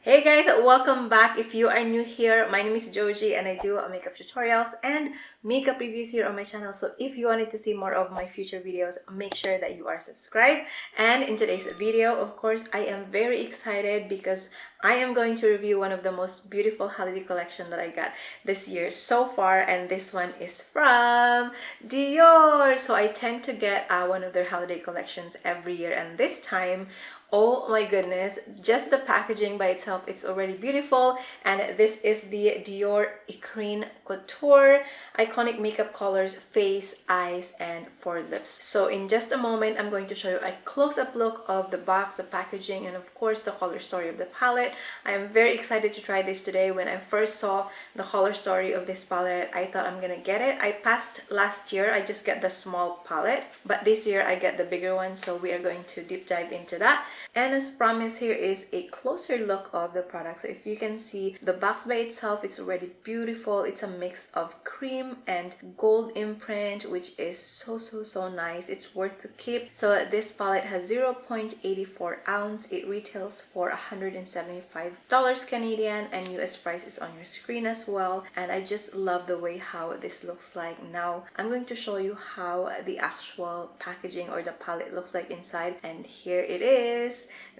Hey guys, welcome back. If you are new here, my name is Joji and I do makeup tutorials and makeup reviews here on my channel. So if you wanted to see more of my future videos, make sure that you are subscribed. And in today's video, of course, I am very excited because I am going to review one of the most beautiful holiday collection that I got this year so far, and this one is from Dior. So I tend to get one of their holiday collections every year, and this time, oh my goodness, just the packaging by itself, it's already beautiful. And this is the Dior Écrin Couture iconic makeup colors, face, eyes, and for lips. So in just a moment, I'm going to show you a close-up look of the box, the packaging, and of course the color story of the palette. I am very excited to try this today. When I first saw the color story of this palette, I thought I'm gonna get it. I passed last year, I just get the small palette, but this year I get the bigger one, so we are going to deep dive into that. And as promised, here is a closer look of the product. So if you can see the box by itself, it's already beautiful. It's a mix of cream and gold imprint, which is so nice. It's worth to keep. So this palette has 0.84 ounce. It retails for $175 Canadian, and US price is on your screen as well. And I just love the way how this looks like. Now I'm going to show you how the actual packaging or the palette looks like inside, and here it is.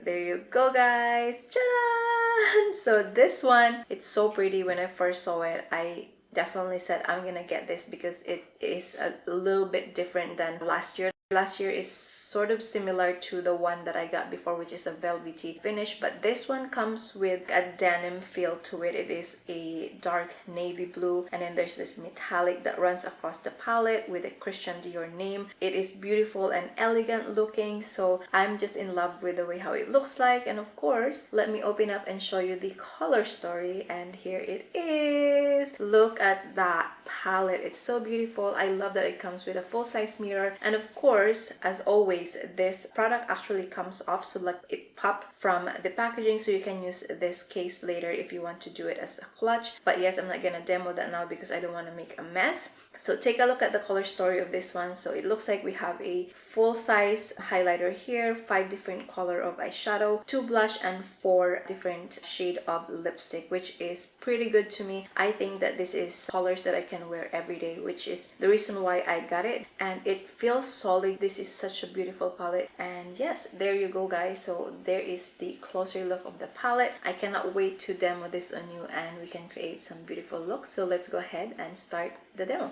There you go, guys. Ta-da! So this one, it's so pretty. When I first saw it, I definitely said I'm gonna get this because it is a little bit different than last year. Last year is sort of similar to the one that I got before, which is a velvety finish, but this one comes with a denim feel to it. It is a dark navy blue, and then there's this metallic that runs across the palette with a Christian Dior name. It is beautiful and elegant looking, so I'm just in love with the way how it looks like. And of course, let me open up and show you the color story, and here it is. Look at that palette. It's so beautiful. I love that it comes with a full-size mirror, and of course, as always, this product actually comes off, so like it pops from the packaging, so you can use this case later if you want to do it as a clutch. But yes, I'm not gonna demo that now because I don't want to make a mess. So take a look at the color story of this one. So it looks like we have a full-size highlighter here, 5 different color of eyeshadow, 2 blush, and 4 different shade of lipstick, which is pretty good to me. I think that this is colors that I can wear every day, which is the reason why I got it. And it feels solid. This is such a beautiful palette. And yes, there you go, guys. So there is the closer look of the palette. I cannot wait to demo this on you and we can create some beautiful looks. So let's go ahead and start the demo.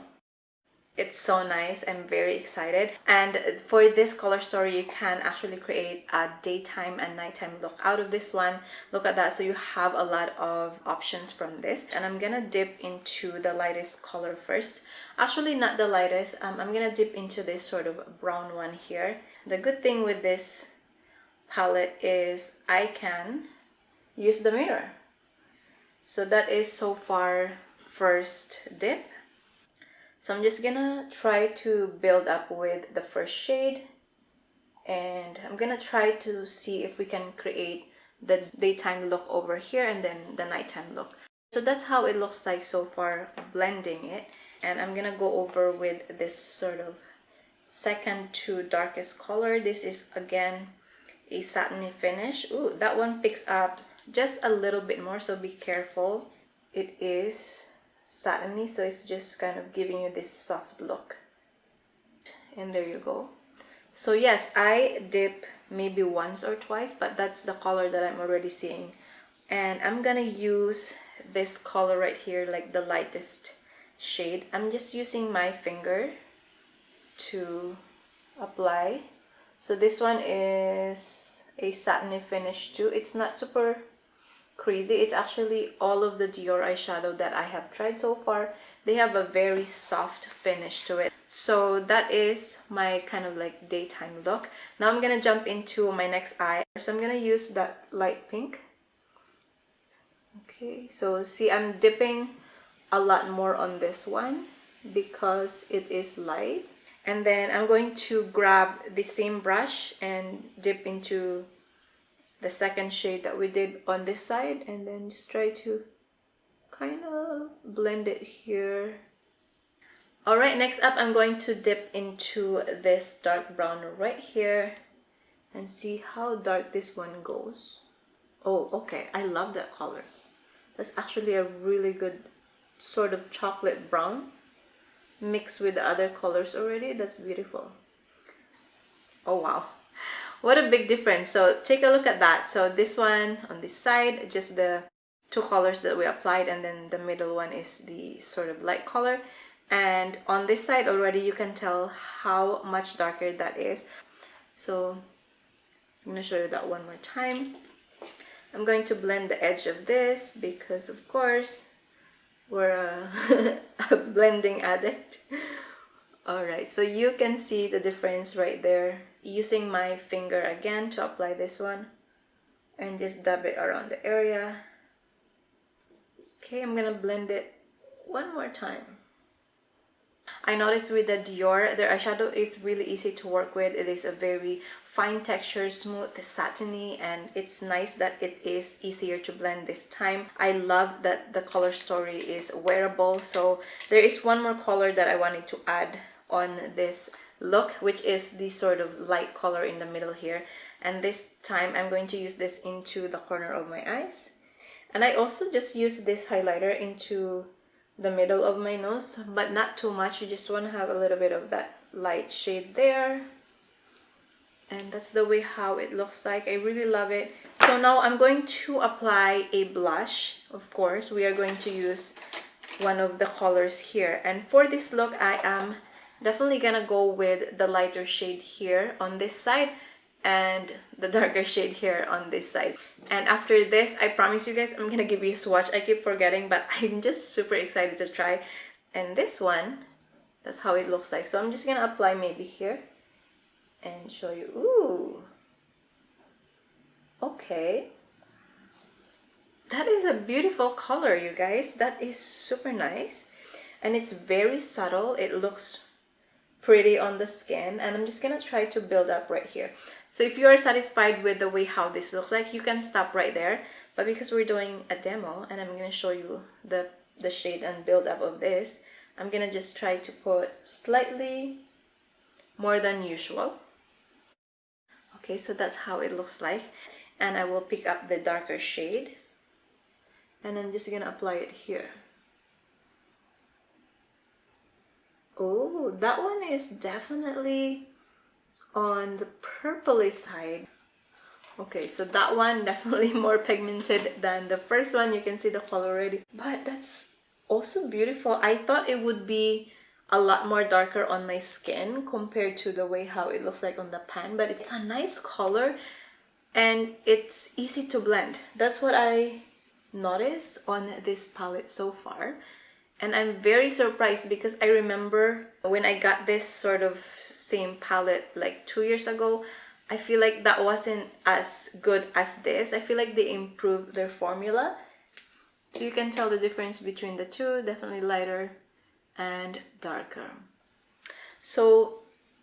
It's so nice. I'm very excited. And for this color story, you can actually create a daytime and nighttime look out of this one. Look at that. So you have a lot of options from this. And I'm gonna dip into the lightest color first. Actually, not the lightest. I'm gonna dip into this sort of brown one here. The good thing with this palette is I can use the mirror. So that is so far first dip. So I'm just gonna try to build up with the first shade, and I'm gonna try to see if we can create the daytime look over here and then the nighttime look. So that's how it looks like so far, blending it. And I'm gonna go over with this sort of second to darkest color. This is again a satiny finish. Ooh, that one picks up just a little bit more, so be careful. It is satiny, so it's just kind of giving you this soft look. And there you go. So yes, I dip maybe once or twice, but that's the color that I'm already seeing. And I'm gonna use this color right here, like the lightest shade. I'm just using my finger to apply. So this one is a satiny finish too. It's not super crazy. It's actually all of the Dior eyeshadow that I have tried so far. They have a very soft finish to it. So that is my kind of like daytime look. Now I'm gonna jump into my next eye. So I'm gonna use that light pink. Okay, so see, I'm dipping a lot more on this one because it is light. And then I'm going to grab the same brush and dip into the second shade that we did on this side, and then just try to kind of blend it here. Alright, next up I'm going to dip into this dark brown right here and see how dark this one goes. Oh, okay. I love that color. That's actually a really good sort of chocolate brown mixed with the other colors already. That's beautiful. Oh, wow. What a big difference. So take a look at that. So this one on this side, just the two colors that we applied, and then the middle one is the sort of light color. And on this side already, you can tell how much darker that is. So I'm going to show you that one more time. I'm going to blend the edge of this because, of course, we're a blending addict. Alright, so you can see the difference right there. Using my finger again to apply this one and just dab it around the area. Okay, I'm gonna blend it one more time. I noticed with the Dior, their eyeshadow is really easy to work with. It is a very fine texture, smooth, satiny, and it's nice that it is easier to blend this time. I love that the color story is wearable. So there is one more color that I wanted to add on this look, which is the sort of light color in the middle here. And this time I'm going to use this into the corner of my eyes. And I also just use this highlighter into the middle of my nose, but not too much. You just want to have a little bit of that light shade there. And that's the way how it looks like. I really love it. So now I'm going to apply a blush. Of course, we are going to use one of the colors here. And for this look, I am definitely gonna go with the lighter shade here on this side and the darker shade here on this side. And after this, I promise you guys, I'm gonna give you a swatch. I keep forgetting, but I'm just super excited to try. And this one, that's how it looks like. So I'm just gonna apply maybe here and show you. Ooh, okay. That is a beautiful color, you guys. That is super nice. And it's very subtle. It looks pretty on the skin. And I'm just gonna try to build up right here. So if you are satisfied with the way how this looks like, you can stop right there. But because we're doing a demo and I'm gonna show you the shade and build up of this, I'm gonna just try to put slightly more than usual. Okay, so that's how it looks like. And I will pick up the darker shade. And I'm just gonna apply it here. Oh, that one is definitely on the purpley side. Okay, so that one definitely more pigmented than the first one. You can see the color already. But that's also beautiful. I thought it would be a lot more darker on my skin compared to the way how it looks like on the pan. But it's a nice color and it's easy to blend. That's what I noticed on this palette so far. And I'm very surprised because I remember when I got this sort of same palette like 2 years ago, I feel like that wasn't as good as this. I feel like they improved their formula. So you can tell the difference between the two, definitely lighter and darker. So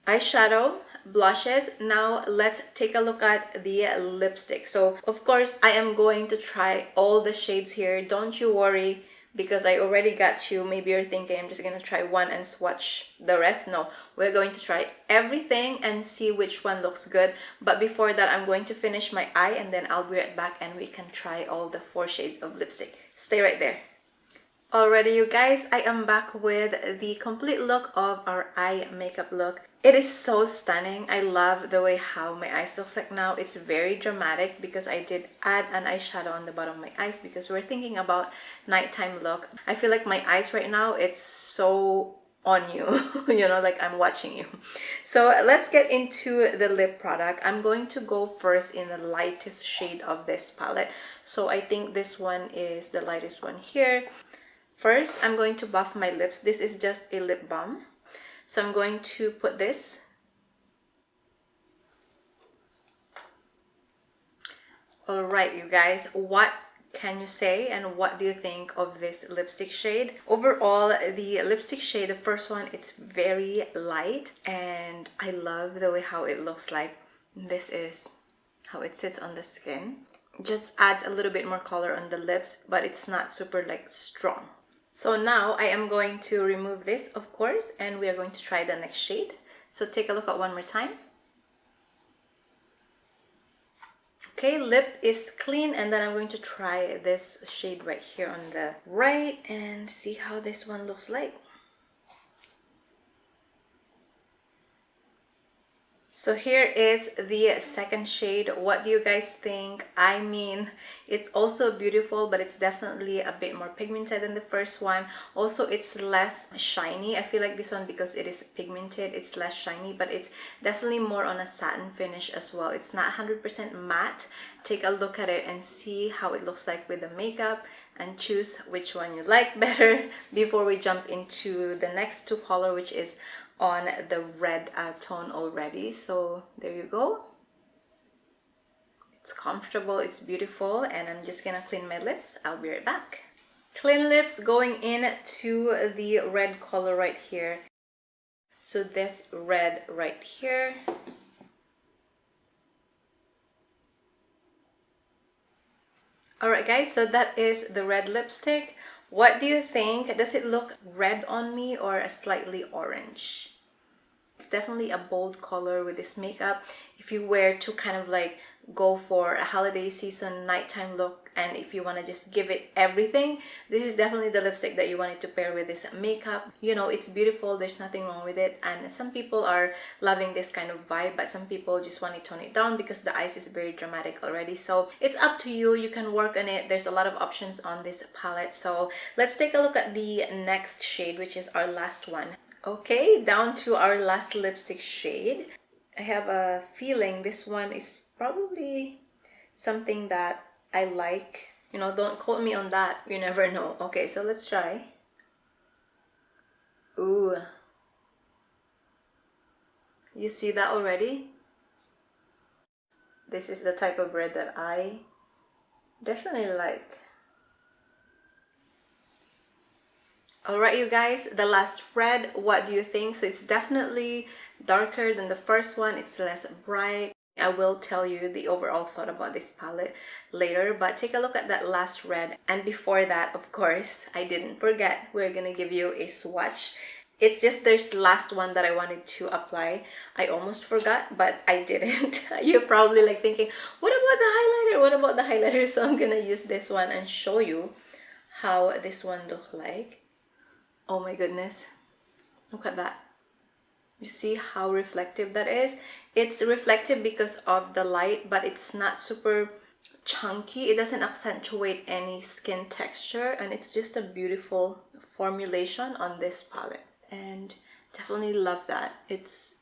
eyeshadow, blushes. Now let's take a look at the lipstick. So of course I am going to try all the shades here. Don't you worry, because I already got you. Maybe you're thinking I'm just gonna try one and swatch the rest. No, we're going to try everything and see which one looks good. But before that, I'm going to finish my eye and then I'll be right back and we can try all the 4 shades of lipstick. Stay right there. Alrighty, you guys, I am back with the complete look of our eye makeup look. It is so stunning. I love the way how my eyes looks like now. It's very dramatic because I did add an eyeshadow on the bottom of my eyes because we're thinking about nighttime look. I feel like my eyes right now, it's so on you, you know, like I'm watching you. So let's get into the lip product. I'm going to go first in the lightest shade of this palette. So I think this one is the lightest one here. First, I'm going to buff my lips. This is just a lip balm. So I'm going to put this. Alright, you guys, what can you say and what do you think of this lipstick shade? Overall, the lipstick shade, the first one, it's very light and I love the way how it looks like. This is how it sits on the skin. Just adds a little bit more color on the lips, but it's not super like strong. So now I am going to remove this, of course, and we are going to try the next shade. So take a look at one more time. Okay, lip is clean, and then I'm going to try this shade right here on the right and see how this one looks like. So here is the second shade. What do you guys think? I mean, it's also beautiful, but it's definitely a bit more pigmented than the first one. Also, it's less shiny. I feel like this one, because it is pigmented, it's less shiny, but it's definitely more on a satin finish as well. It's not 100% matte. Take a look at it and see how it looks like with the makeup and choose which one you like better before we jump into the next two color, which is on the red tone already. So there you go. It's comfortable, it's beautiful, and I'm just gonna clean my lips. I'll be right back. Clean lips, going in to the red color right here. So this red right here. Alright guys, so that is the red lipstick. What do you think? Does it look red on me or a slightly orange? It's definitely a bold color with this makeup. If you wear to kind of like go for a holiday season nighttime look, and if you want to just give it everything, this is definitely the lipstick that you wanted to pair with this makeup. You know, it's beautiful, there's nothing wrong with it, and some people are loving this kind of vibe, but some people just want to tone it down because the eyes is very dramatic already. So it's up to you, you can work on it. There's a lot of options on this palette. So let's take a look at the next shade, which is our last one. Okay, down to our last lipstick shade. I have a feeling this one is probably something that I like. You know, don't quote me on that. You never know. Okay, so let's try. Ooh. You see that already? This is the type of red that I definitely like. Alright you guys, the last red, what do you think? So it's definitely darker than the first one, it's less bright. I will tell you the overall thought about this palette later, but take a look at that last red. And before that, of course, I didn't forget, we're gonna give you a swatch. It's just there's last one that I wanted to apply. I almost forgot, but I didn't. You're probably like thinking, what about the highlighter? What about the highlighter? So I'm gonna use this one and show you how this one looks like. Oh my goodness, look at that. You see how reflective that is? It's reflective because of the light, but it's not super chunky. It doesn't accentuate any skin texture, and it's just a beautiful formulation on this palette. And definitely love that. It's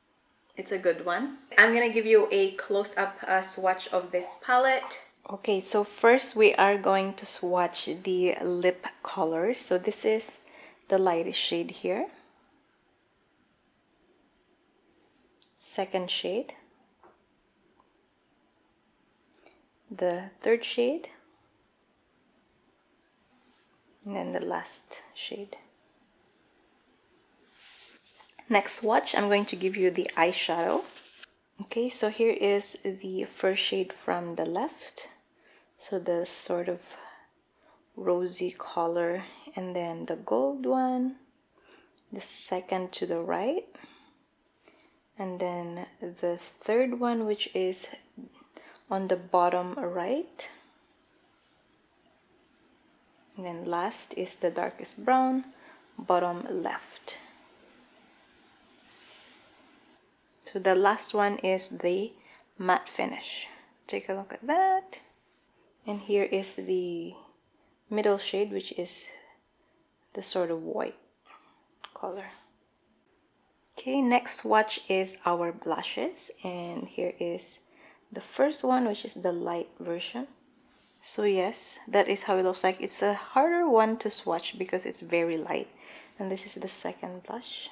a good one. I'm gonna give you a close-up swatch of this palette. Okay, so first we are going to swatch the lip color. So this is the lightest shade here. Second shade. The third shade. And then the last shade. Next swatch, I'm going to give you the eyeshadow. Okay, so here is the first shade from the left. So the sort of rosy color, and then the gold one, the second to the right, and then the third one, which is on the bottom right, and then last is the darkest brown, bottom left. So the last one is the matte finish. So take a look at that, and here is the middle shade, which is the sort of white color. Okay, next swatch is our blushes, and here is the first one, which is the light version. So yes, that is how it looks like. It's a harder one to swatch because it's very light. And this is the second blush.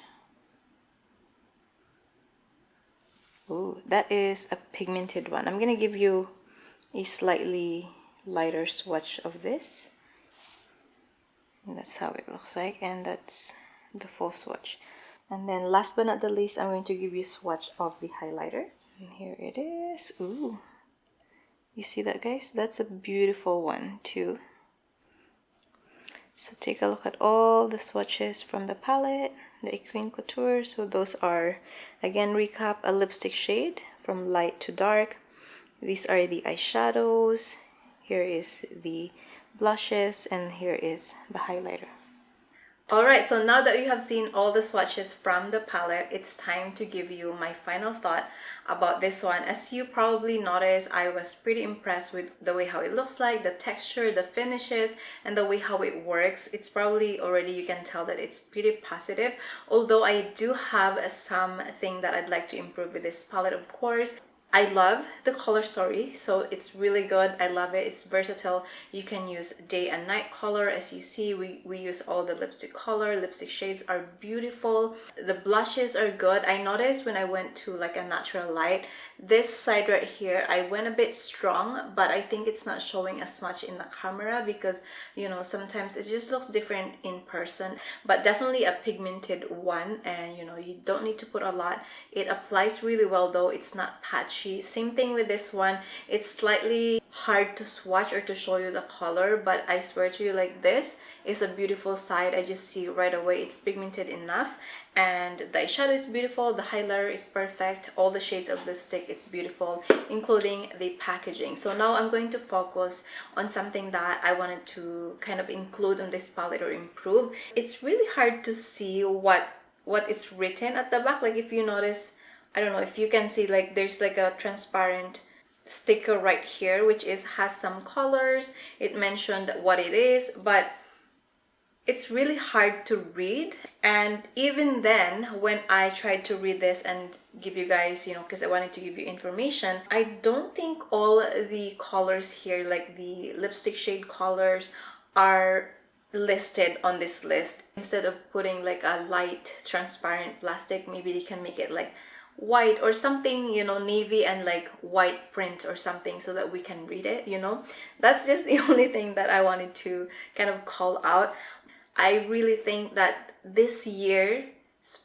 Ooh, that is a pigmented one. I'm gonna give you a slightly lighter swatch of this. And that's how it looks like, and that's the full swatch. And then last but not the least, I'm going to give you a swatch of the highlighter. And here it is. Ooh, you see that, guys? That's a beautiful one too. So take a look at all the swatches from the palette, the Écrin Couture. So those are, again, recap, a lipstick shade from light to dark, These are the eyeshadows. Here is the blushes, and here is the highlighter. Alright, so now that you have seen all the swatches from the palette, it's time to give you my final thought about this one. As you probably noticed, I was pretty impressed with the way how it looks like, the texture, the finishes, and the way how it works. It's probably already, you can tell that it's pretty positive, although I do have something that I'd like to improve with this palette, of course. I love the color story, so it's really good. I love it. It's versatile. You can use day and night color. As you see, we use all the lipstick color. Lipstick shades are beautiful. The blushes are good. I noticed when I went to like a natural light, this side right here, I went a bit strong, but I think it's not showing as much in the camera because, you know, sometimes it just looks different in person. But definitely a pigmented one, and you know, you don't need to put a lot. It applies really well though. It's not patchy. Same thing with this one. It's slightly hard to swatch or to show you the color, but I swear to you, like, this is a beautiful side. I just see right away it's pigmented enough, and the eyeshadow is beautiful, the highlighter is perfect, all the shades of lipstick is beautiful, including the packaging. So now I'm going to focus on something that I wanted to kind of include on this palette or improve. It's really hard to see what is written at the back. Like, if you notice, I don't know if you can see, like, there's like a transparent sticker right here, which has some colors. It mentioned what it is, but it's really hard to read. And even then, when I tried to read this and give you guys, you know, because I wanted to give you information, I don't think all the colors here, like the lipstick shade colors, are listed on this list. Instead of putting like a light transparent plastic, maybe they can make it like white or something, you know, navy and like white print or something, so that we can read it, you know. That's just the only thing that I wanted to kind of call out. I really think that this year's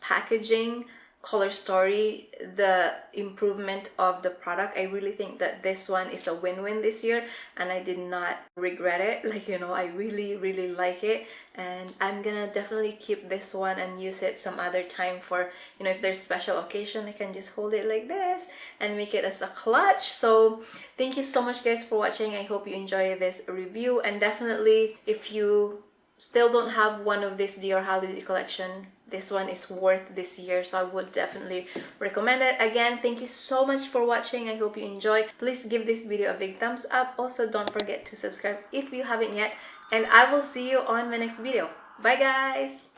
packaging, color story, the improvement of the product, I really think that this one is a win-win this year, and I did not regret it. Like, you know, I really like it, and I'm gonna definitely keep this one and use it some other time for, you know, if there's special occasion, I can just hold it like this and make it as a clutch. So thank you so much guys for watching. I hope you enjoy this review, and definitely if you still don't have one of this Dior holiday collection, this one is worth this year, so I would definitely recommend it. Again, thank you so much for watching. I hope you enjoy. Please give this video a big thumbs up. Also, don't forget to subscribe if you haven't yet, and I will see you on my next video. Bye guys!